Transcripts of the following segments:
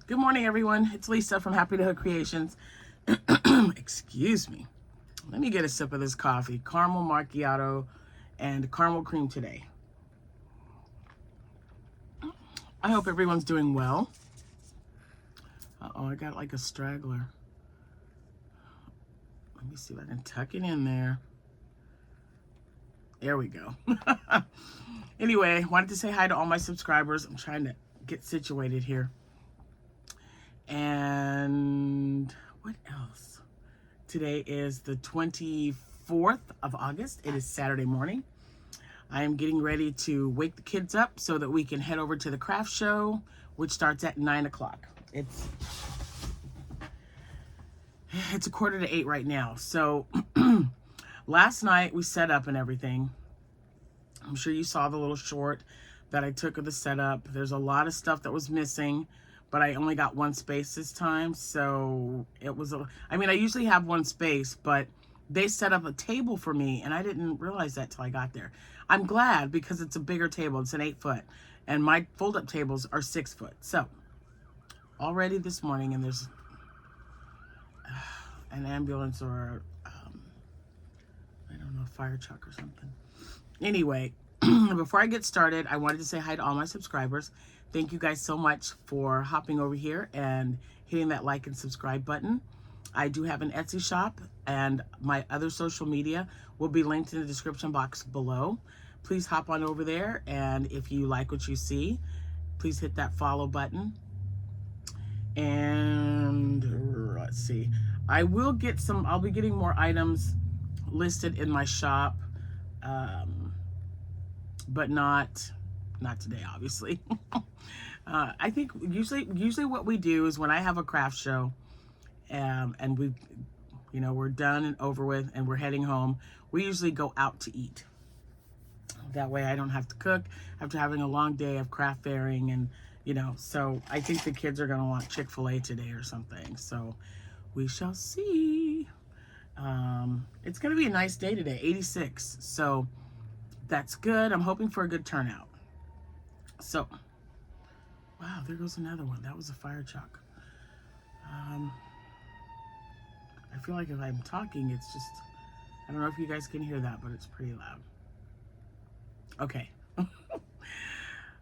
Good morning, everyone. It's Lisa from Happytohook Creations. Excuse me. Let me get a sip of this coffee. Caramel macchiato and caramel cream today. I hope everyone's doing well. Uh-oh, I got like a straggler. Let me see if I can tuck it in there. There we go. Anyway, wanted to say hi to all my subscribers. I'm trying to get situated here. And what else? Today is the 24th of August. It is Saturday morning. I am getting ready to wake the kids up so that we can head over to the craft show, which starts at 9 o'clock. It's 7:45 right now. So last night we set up and everything. I'm sure you saw the little short that I took of the setup. There's a lot of stuff that was missing, but I only got one space this time. So it was, I usually have one space, but they set up a table for me and I didn't realize that till I got there. I'm glad because it's a bigger table. It's an 8-foot and my fold-up tables are 6-foot. So already this morning, and there's an ambulance or I don't know, a fire truck or something. Anyway, before I get started, I wanted to say hi to all my subscribers. Thank you guys so much for hopping over here and hitting that like and subscribe button. I do have an Etsy shop and my other social media will be linked in the description box below. Please hop on over there, and if you like what you see, please hit that follow button. And let's see, I'll be getting more items listed in my shop, but not today, obviously. I think usually what we do is when I have a craft show, and we're done and over with and we're heading home, we usually go out to eat. That way I don't have to cook after having a long day of craft fairing, and so I think the kids are gonna want Chick-fil-A today or something. So we shall see. It's gonna be a nice day today, 86. So that's good. I'm hoping for a good turnout. So, wow, there goes another one. That was a fire truck. I feel like if I'm talking, it's just, I don't know if you guys can hear that, but it's pretty loud. Okay.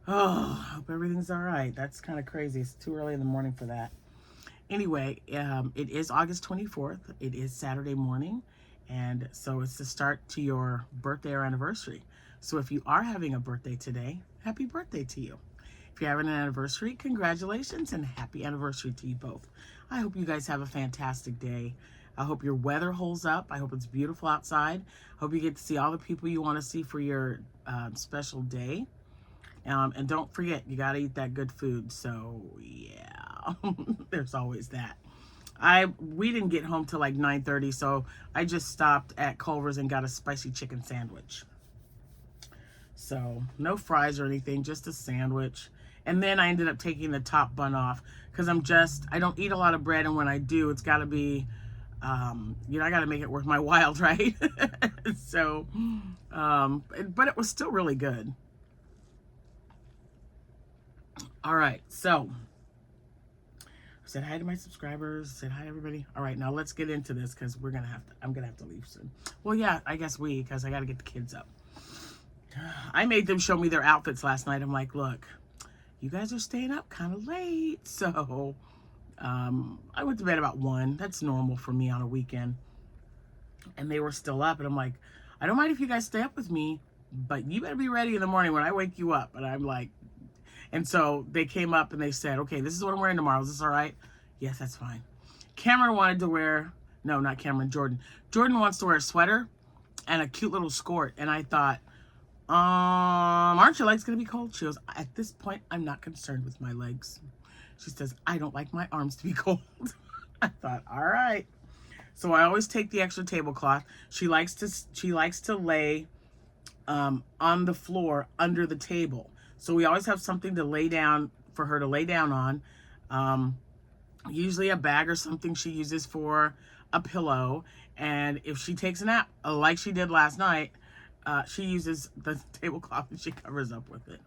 Oh, hope everything's all right. That's kind of crazy. It's too early in the morning for that. Anyway, it is August 24th. It is Saturday morning. And so it's the start to your birthday or anniversary. So if you are having a birthday today, happy birthday to you. If you're having an anniversary, congratulations and happy anniversary to you both. I hope you guys have a fantastic day. I hope your weather holds up. I hope it's beautiful outside. I hope you get to see all the people you want to see for your special day. And don't forget, you got to eat that good food. So yeah, there's always that. We didn't get home till like 9:30, so I just stopped at Culver's and got a spicy chicken sandwich. So no fries or anything, just a sandwich. And then I ended up taking the top bun off because I don't eat a lot of bread, and when I do, it's got to be, I got to make it worth my while, right? So, but it was still really good. All right, so I said hi to my subscribers, said hi to everybody. All right, now let's get into this because I'm gonna have to leave soon. Well, yeah, I guess because I got to get the kids up. I made them show me their outfits last night. I'm like, look, you guys are staying up kind of late. So I went to bed about 1. That's normal for me on a weekend. And they were still up. And I'm like, I don't mind if you guys stay up with me, but you better be ready in the morning when I wake you up. And I'm like, and so they came up and they said, okay, this is what I'm wearing tomorrow. Is this all right? Yes, that's fine. Cameron wanted to wear, no, not Cameron, Jordan. Jordan wants to wear a sweater and a cute little skirt. And I thought, aren't your legs gonna be cold? She goes, at this point, I'm not concerned with my legs. She says, I don't like my arms to be cold. I thought, all right. So I always take the extra tablecloth. She likes to lay on the floor under the table. So we always have something to lay down for her to lay down on. Usually a bag or something she uses for a pillow. And if she takes a nap, like she did last night, she uses the tablecloth and she covers up with it.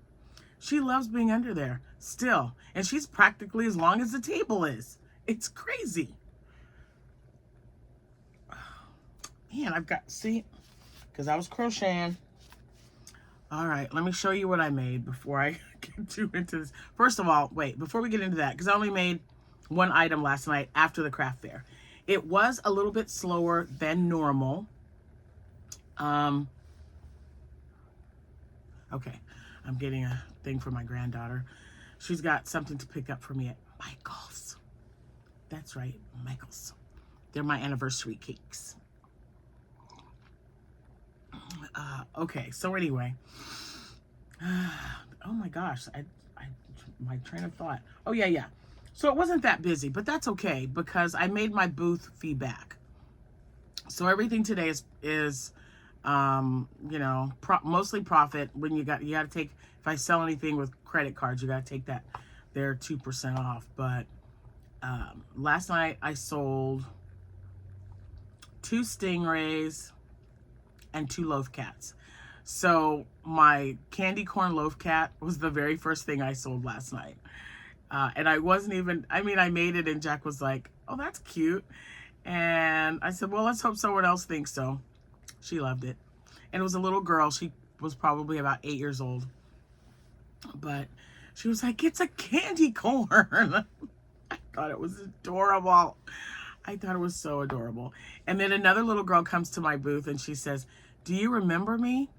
She loves being under there still. And she's practically as long as the table is. It's crazy. Man, I've got, see, because I was crocheting. All right, let me show you what I made before I get too into this. First of all, wait, before we get into that, because I only made one item last night after the craft fair. It was a little bit slower than normal. Okay, I'm getting a thing for my granddaughter. She's got something to pick up for me at Michael's. That's right, Michael's. They're my anniversary cakes. Okay, so anyway. Oh my gosh, my train of thought. Oh yeah. So it wasn't that busy, but that's okay because I made my booth fee back. So everything today is you know, mostly profit. When you got to take, if I sell anything with credit cards, you got to take that their 2% off. But last night I sold 2 Stingrays and 2 loaf cats. So my candy corn loaf cat was the very first thing I sold last night. And I wasn't even, I mean, I made it and Jack was like, oh, that's cute. And I said, well, let's hope someone else thinks so. She loved it. And it was a little girl. She was probably about 8 years old. But she was like, it's a candy corn. I thought it was adorable. I thought it was so adorable. And then another little girl comes to my booth and she says, do you remember me?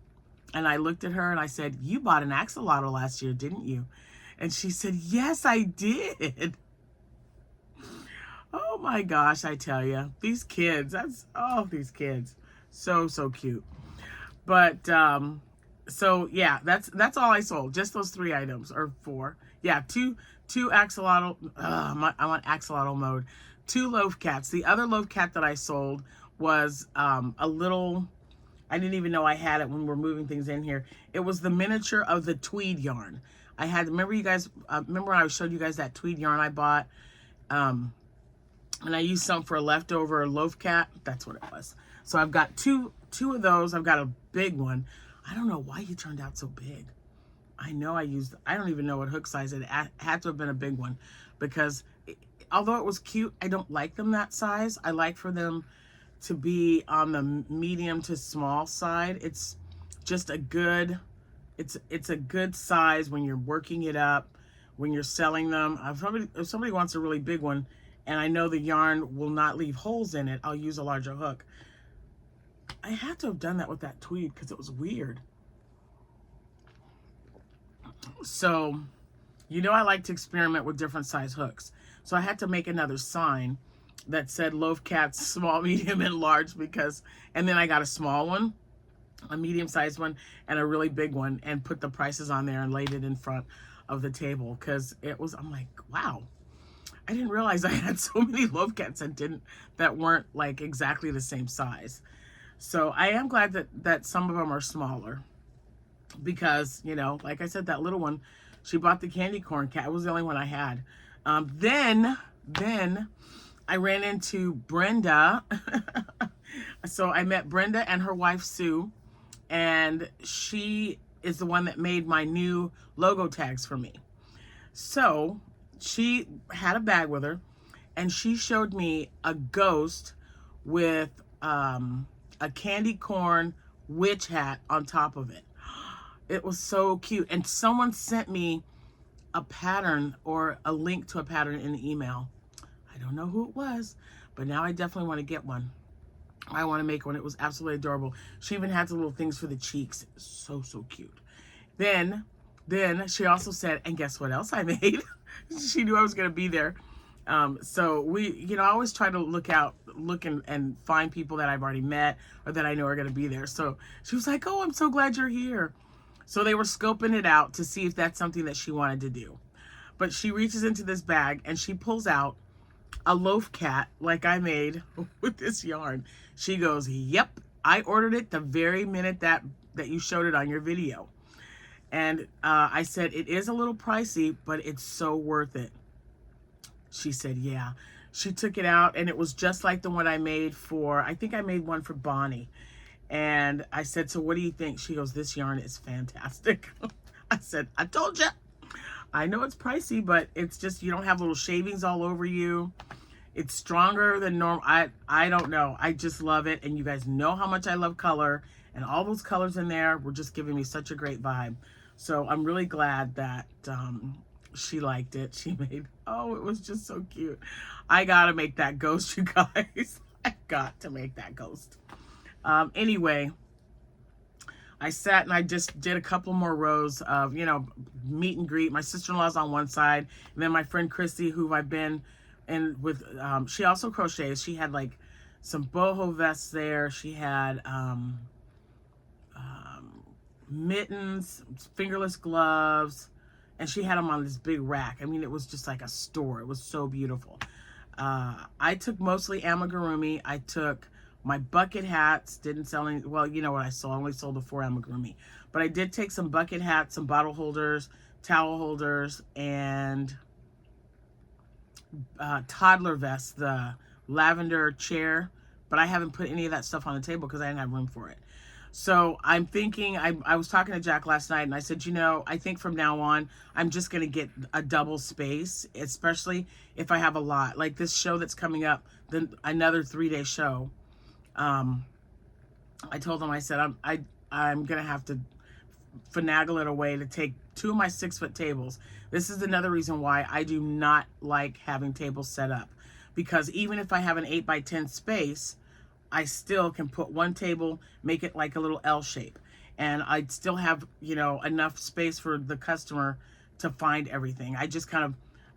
And I looked at her and I said, you bought an axolotl last year, didn't you? And she said, yes, I did. Oh my gosh, I tell you, these kids, these kids, so cute. But, so yeah, that's all I sold. Just those 3 items, or 4. Yeah, two axolotl, I'm on axolotl mode. 2 loaf cats. The other loaf cat that I sold was a little, I didn't even know I had it when we're moving things in here. It was the miniature of the tweed yarn. I had, remember you guys, remember when I showed you guys that tweed yarn I bought? And I used some for a leftover loaf cat. That's what it was. So I've got two of those. I've got a big one. I don't know why he turned out so big. I know I don't even know what hook size it had to have been a big one because although it was cute, I don't like them that size. I like for them to be on the medium to small side. It's just a good, it's a good size when you're working it up, when you're selling them. If somebody wants a really big one and I know the yarn will not leave holes in it, I'll use a larger hook. I had to have done that with that tweed because it was weird. So, you know I like to experiment with different size hooks. So I had to make another sign that said loaf cats, small, medium, and large because, and then I got a small one, a medium-sized one, and a really big one, and put the prices on there and laid it in front of the table because it was, I'm like, wow. I didn't realize I had so many loaf cats that weren't like exactly the same size. So I am glad that some of them are smaller because, you know, like I said, that little one, she bought the candy corn cat. It was the only one I had. Then I ran into Brenda. So I met Brenda and her wife, Sue, and she is the one that made my new logo tags for me. So she had a bag with her and she showed me a ghost with a candy corn witch hat on top of it. It was so cute. And someone sent me a pattern or a link to a pattern in the email. I don't know who it was, but now I definitely want to get one. I want to make one. It was absolutely adorable. She even had the little things for the cheeks. It was so cute. Then she also said, and guess what else I made? She knew I was going to be there. So we, you know, I always try to look and find people that I've already met or that I know are going to be there. So she was like, oh, I'm so glad you're here. So they were scoping it out to see if that's something that she wanted to do. But she reaches into this bag and she pulls out a loaf cat like I made with this yarn. She goes, yep, I ordered it the very minute that you showed it on your video. And I said, it is a little pricey, but it's so worth it. She said, yeah. She took it out and it was just like the one I made for, I think I made one for Bonnie. And I said, so what do you think? She goes, this yarn is fantastic. I said, I told you. I know it's pricey, but it's just, you don't have little shavings all over you. It's stronger than normal. I don't know. I just love it. And you guys know how much I love color. And all those colors in there were just giving me such a great vibe. So I'm really glad that she liked it. She made, oh, it was just so cute. I got to make that ghost, you guys. I got to make that ghost. Anyway, I sat and I just did a couple more rows of, you know, meet and greet. My sister-in-law's on one side. And then my friend Christy, who I've been in with, she also crochets. She had like some boho vests there. She had mittens, fingerless gloves, and she had them on this big rack. I mean, it was just like a store. It was so beautiful. I took mostly amigurumi. I took my bucket hats, didn't sell any, well, you know what I sold, I only sold the 4 amigurumi. But I did take some bucket hats, some bottle holders, towel holders, and toddler vests, the lavender chair. But I haven't put any of that stuff on the table because I didn't have room for it. So I'm thinking, I was talking to Jack last night and I said, you know, I think from now on, I'm just going to get a double space, especially if I have a lot. Like this show that's coming up, then another 3-day show. I told him, I said, I'm going to have to finagle it away to take 2 of my 6-foot tables. This is another reason why I do not like having tables set up. Because even if I have an 8x10 space, I still can put one table, make it like a little L shape. And I'd still have, you know, enough space for the customer to find everything. I just kind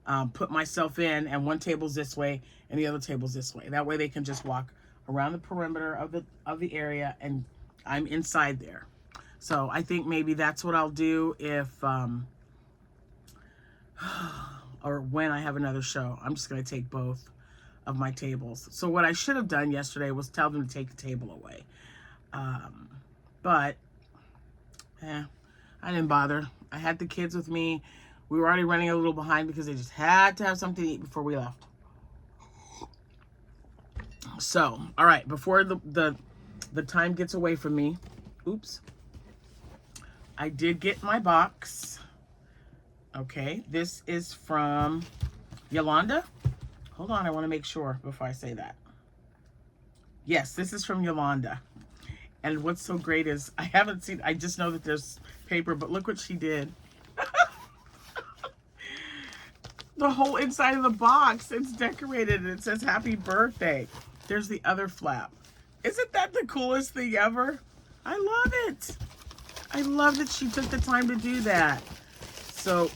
of put myself in, and one table's this way and the other table's this way. That way they can just walk around the perimeter of the area and I'm inside there. So I think maybe that's what I'll do if, or when I have another show. I'm just going to take both of my tables. So what I should have done yesterday was tell them to take the table away. But I didn't bother. I had the kids with me. We were already running a little behind because they just had to have something to eat before we left. So, all right, before the time gets away from me, oops, I did get my box. Okay, this is from Yolanda. Hold on, I want to make sure before I say that. Yes, this is from Yolanda. And what's so great is I haven't seen, I just know that there's paper, but look what she did. The whole inside of the box, it's decorated and it says happy birthday. There's the other flap. Isn't that the coolest thing ever? I love it. I love that she took the time to do that. So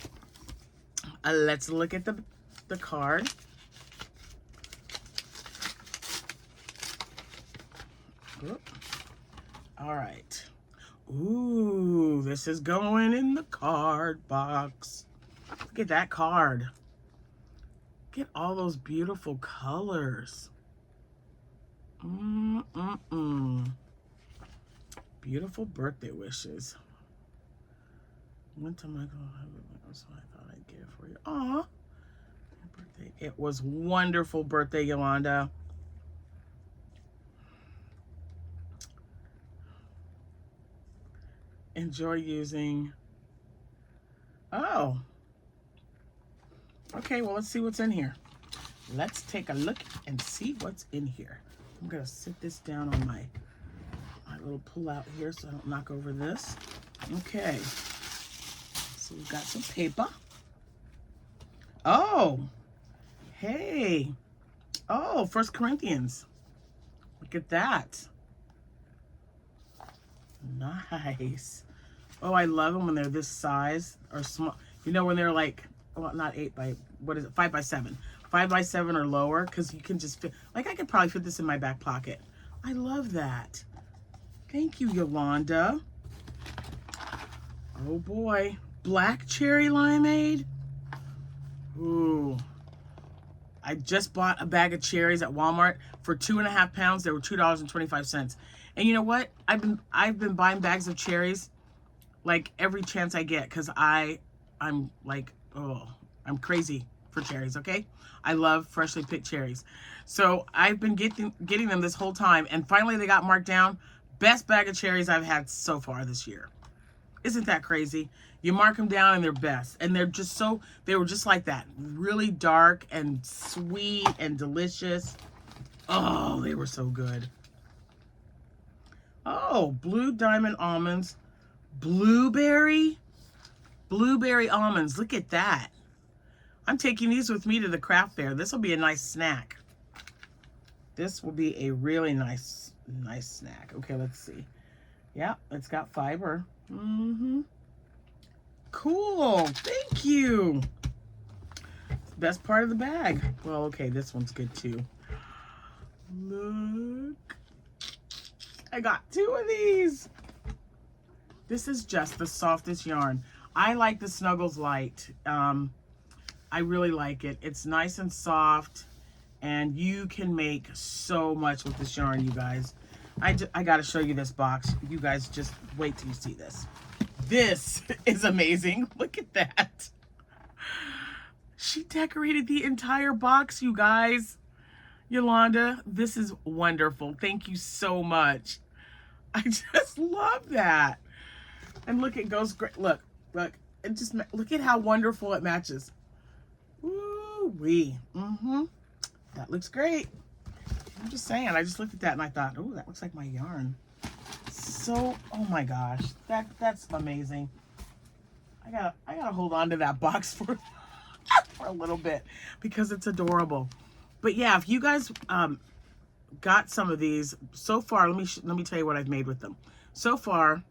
let's look at the card. All right. Ooh, this is going in the card box. Look at that card. Look at all those beautiful colors. Beautiful birthday wishes. Went to Michael, so I thought I'd get it for you. Aw, birthday. It was wonderful birthday, Yolanda. Enjoy using. Oh. Okay, well, let's see what's in here. Let's take a look and see what's in here. I'm going to sit this down on my little pull out here so I don't knock over this. Okay. So we've got some paper. Oh. Hey. Oh, 1 Corinthians. Look at that. Nice. Oh, I love them when they're this size or small. You know, when they're like, well, not 8 by, what is it? 5 by 7. 5 by 7 or lower, because you can just fit, like I could probably fit this in my back pocket. I love that. Thank you, Yolanda. Oh boy. Black cherry limeade. Ooh. I just bought a bag of cherries at Walmart for 2.5 pounds. They were $2.25. And you know what? I've been buying bags of cherries like every chance I get, because I'm like, oh, I'm crazy for cherries, okay? I love freshly picked cherries. So I've been getting them this whole time, and finally they got marked down. Best bag of cherries I've had so far this year. Isn't that crazy? You mark them down and they're best. And they're just so, they were just like that. Really dark and sweet and delicious. Oh, they were so good. Oh, blue diamond almonds. Blueberry almonds. Look at that. I'm taking these with me to the craft fair. This will be a nice snack. This will be a really nice snack. Okay, let's see. Yeah, it's got fiber. Cool. Thank you. Best part of the bag. Well, okay, this one's good too. Look. I got 2 of these. This is just the softest yarn. I like the Snuggles Light. I really like it. It's nice and soft, and you can make so much with this yarn, you guys. I got to show you this box. You guys just wait till you see this. This is amazing. Look at that. She decorated the entire box, you guys. Yolanda, this is wonderful. Thank you so much. I just love that. And look, it goes great. Look. And just look at how wonderful it matches. Woo-wee. That looks great. I'm just saying, I just looked at that and I thought, oh, that looks like my yarn. So, oh my gosh, that's amazing. I gotta hold on to that box for a little bit because it's adorable. But yeah, if you guys got some of these so far, let me tell you what I've made with them so far.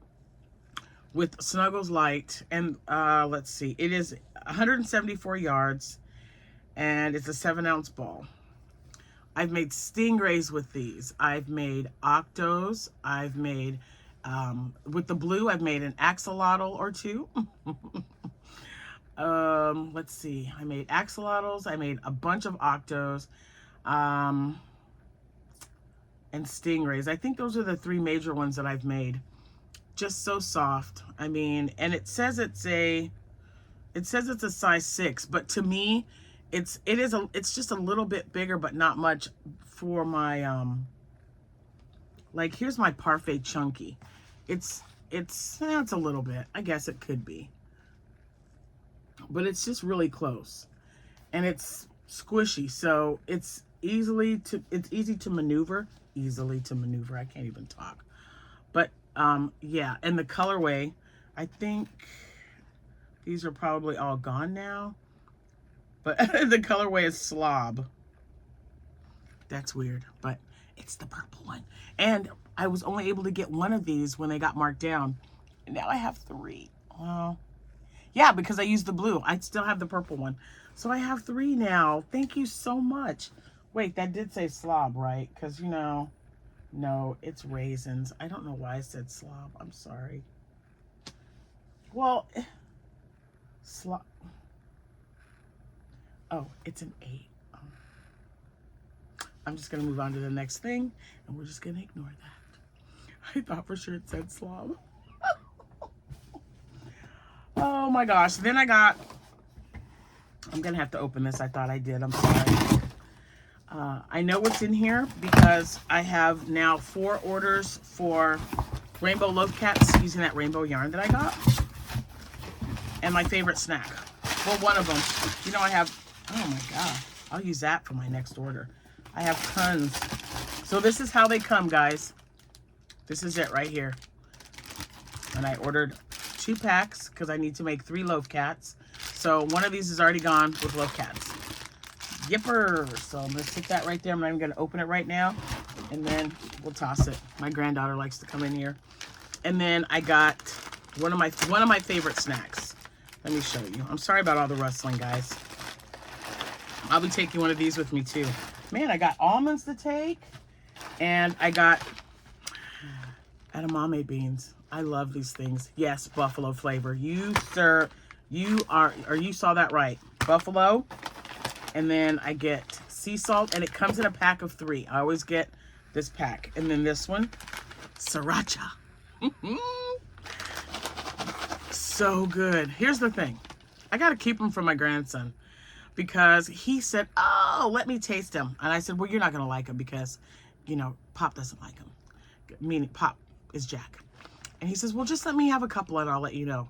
With Snuggles Light, and let's see, it is 174 yards, and it's a 7-ounce ball. I've made stingrays with these. I've made octos. I've made, with the blue, I've made an axolotl or 2. Let's see, I made axolotls. I made a bunch of octos, and stingrays. I think those are the 3 major ones that I've made. Just so soft. I mean, and it says it's a size 6, but to me, it's just a little bit bigger, but not much for my like, here's my Parfait Chunky. It's a little bit. I guess it could be, but it's just really close, and it's squishy, so it's easy to maneuver. I can't even talk, but yeah, and the colorway, I think these are probably all gone now, but the colorway is Slob. That's weird, but it's the purple one. And I was only able to get 1 of these when they got marked down, and now I have 3. Well, yeah, because I used the blue. I still have the purple one, so I have 3 now. Thank you so much. Wait, that did say Slob, right? Because, you know, no, it's raisins. I don't know why I said Slob. I'm sorry. Well, Slob. Oh, it's an 8. I'm just going to move on to the next thing, and we're just going to ignore that. I thought for sure it said Slob. Oh my gosh. Then I'm going to have to open this. I thought I did. I'm sorry. I know what's in here because I have now 4 orders for rainbow loaf cats using that rainbow yarn that I got. And my favorite snack. Well, one of them. You know, I have, oh my God, I'll use that for my next order. I have tons. So this is how they come, guys. This is it right here. And I ordered 2 packs because I need to make 3 loaf cats. So one of these is already gone with loaf cats. Yipper. So I'm gonna stick that right there. I'm not even gonna open it right now, and then we'll toss it. My granddaughter likes to come in here. And then I got one of my favorite snacks. Let me show you. I'm sorry about all the rustling, guys. I'll be taking one of these with me too. Man, I got almonds to take, and I got edamame beans. I love these things. Yes, buffalo flavor. You, sir, you saw that right. Buffalo. And then I get sea salt, and it comes in a pack of 3. I always get this pack. And then this one, sriracha. So good. Here's the thing. I got to keep them for my grandson because he said, oh, let me taste them. And I said, well, you're not going to like them because, you know, Pop doesn't like them. Meaning Pop is Jack. And he says, well, just let me have a couple and I'll let you know.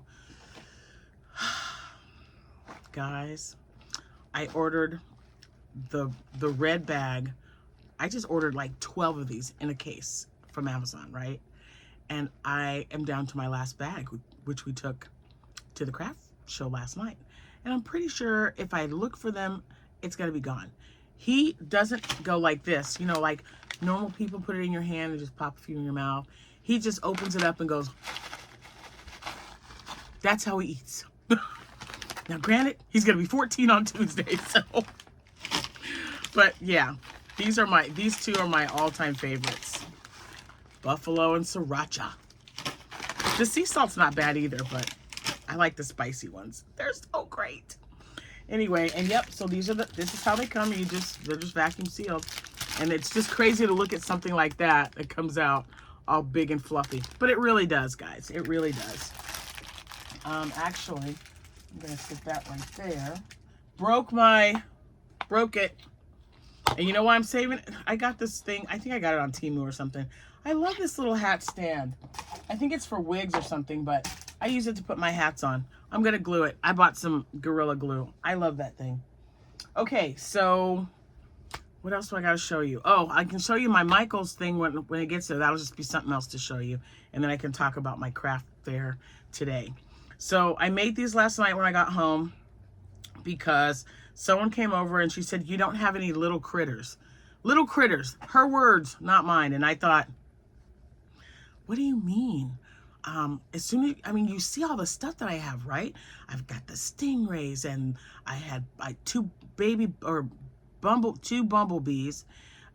Guys, I ordered the red bag. I just ordered like 12 of these in a case from Amazon, right? And I am down to my last bag, which we took to the craft show last night. And I'm pretty sure if I look for them, it's gonna be gone. He doesn't go like this, you know, like normal people put it in your hand and just pop a few in your mouth. He just opens it up and goes. That's how he eats. Now, granted, he's gonna be 14 on Tuesday, so. But yeah, these two are my all-time favorites. Buffalo and sriracha. The sea salt's not bad either, but I like the spicy ones. They're so great. Anyway, and yep, so this is how they come. They're just vacuum sealed. And it's just crazy to look at something like that that comes out all big and fluffy. But it really does, guys. It really does. Actually, I'm gonna stick that right there. Broke it. And you know why I'm saving it? I got this thing, I think I got it on Temu or something. I love this little hat stand. I think it's for wigs or something, but I use it to put my hats on. I'm gonna glue it. I bought some Gorilla Glue. I love that thing. Okay, so what else do I gotta show you? Oh, I can show you my Michaels thing when it gets there. That'll just be something else to show you. And then I can talk about my craft fair today. So I made these last night when I got home because someone came over and she said, you don't have any little critters. Little critters, her words, not mine. And I thought, what do you mean? As soon as, I mean, you see all the stuff that I have, right? I've got the stingrays and I had two bumblebees,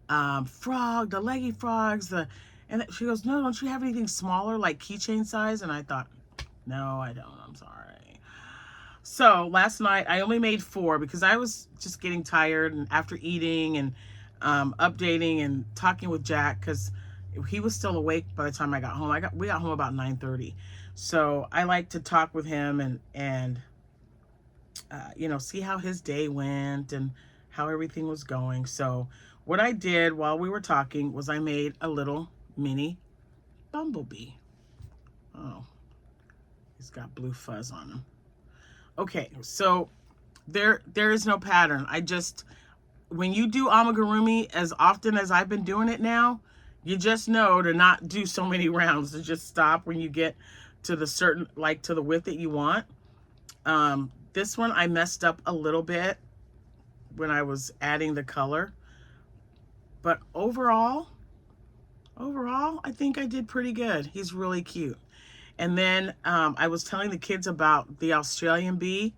the leggy frogs, and she goes, no, don't you have anything smaller, like keychain size? And I thought, no, I don't, I'm sorry. So last night I only made 4 because I was just getting tired and after eating and updating and talking with Jack because he was still awake by the time I got home. We got home about 9:30. So I like to talk with him and you know, see how his day went and how everything was going. So what I did while we were talking was I made a little mini bumblebee. Oh, he's got blue fuzz on him. Okay, so there is no pattern. When you do amigurumi as often as I've been doing it now, you just know to not do so many rounds, to just stop when you get to the certain, like to the width that you want. This one I messed up a little bit when I was adding the color, but overall, I think I did pretty good. He's really cute. And then I was telling the kids about the Australian bee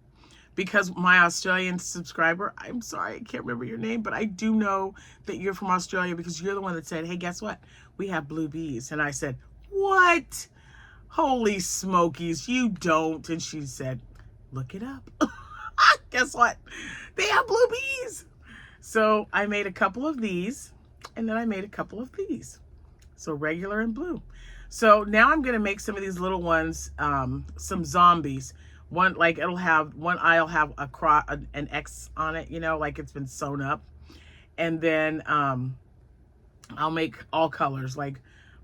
because my Australian subscriber, I'm sorry, I can't remember your name, but I do know that you're from Australia because you're the one that said, hey, guess what? We have blue bees. And I said, what? Holy smokies, you don't. And she said, look it up. Guess what? They have blue bees. So I made a couple of these and then I made a couple of these. So regular and blue. So now I'm going to make some of these little ones, some zombies. One, like it'll have, one eye'll have an X on it, you know, like it's been sewn up. And then I'll make all colors, like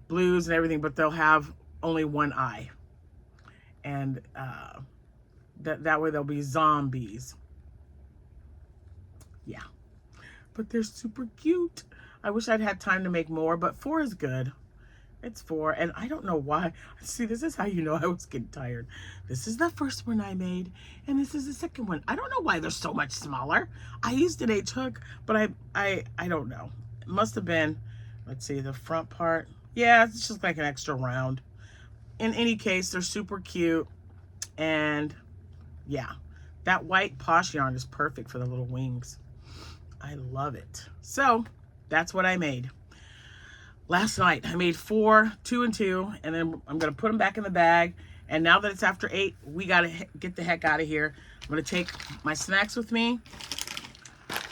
blues and everything, but they'll have only one eye. And that way they'll be zombies. Yeah. But they're super cute. I wish I'd had time to make more, but 4 is good. It's 4, and I don't know why. See, this is how you know I was getting tired. This is the first one I made, and this is the second one. I don't know why they're so much smaller. I used an H-hook, but I don't know. It must have been, let's see, the front part. Yeah, it's just like an extra round. In any case, they're super cute, and yeah, that white posh yarn is perfect for the little wings. I love it. So that's what I made. Last night, I made 4, 2 and 2, and then I'm going to put them back in the bag. And now that it's after 8, we got to get the heck out of here. I'm going to take my snacks with me.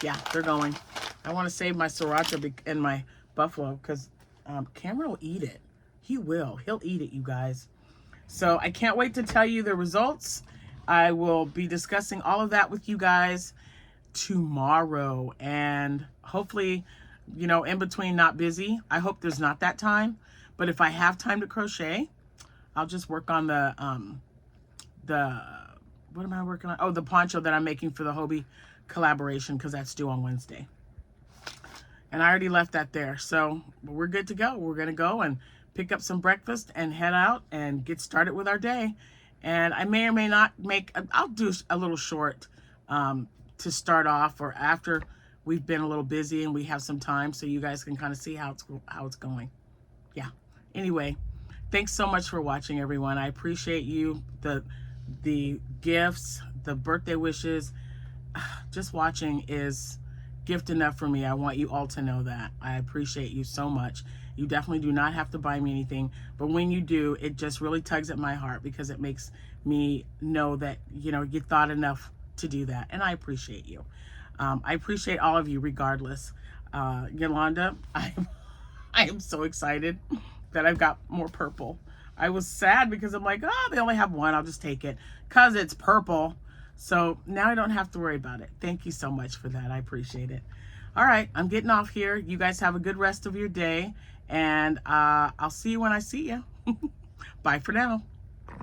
Yeah, they're going. I want to save my sriracha and my buffalo because Cameron will eat it. He will. He'll eat it, you guys. So I can't wait to tell you the results. I will be discussing all of that with you guys tomorrow. And hopefully, you know, in between, not busy. I hope there's not that time. But if I have time to crochet, I'll just work on the what am I working on? Oh, the poncho that I'm making for the Hobie collaboration, because that's due on Wednesday. And I already left that there. So we're good to go. We're going to go and pick up some breakfast and head out and get started with our day. And I may or may not make, I'll do a little short to start off, or after we've been a little busy and we have some time, so you guys can kind of see how it's going. Yeah. Anyway, thanks so much for watching, everyone. I appreciate you, the gifts, the birthday wishes. Just watching is gift enough for me. I want you all to know that. I appreciate you so much. You definitely do not have to buy me anything, but when you do, it just really tugs at my heart, because it makes me know that, you know, you thought enough to do that, and I appreciate you. I appreciate all of you regardless. Yolanda, I am so excited that I've got more purple. I was sad because I'm like, oh, they only have one. I'll just take it because it's purple. So now I don't have to worry about it. Thank you so much for that. I appreciate it. All right, I'm getting off here. You guys have a good rest of your day, and I'll see you when I see you. Bye for now.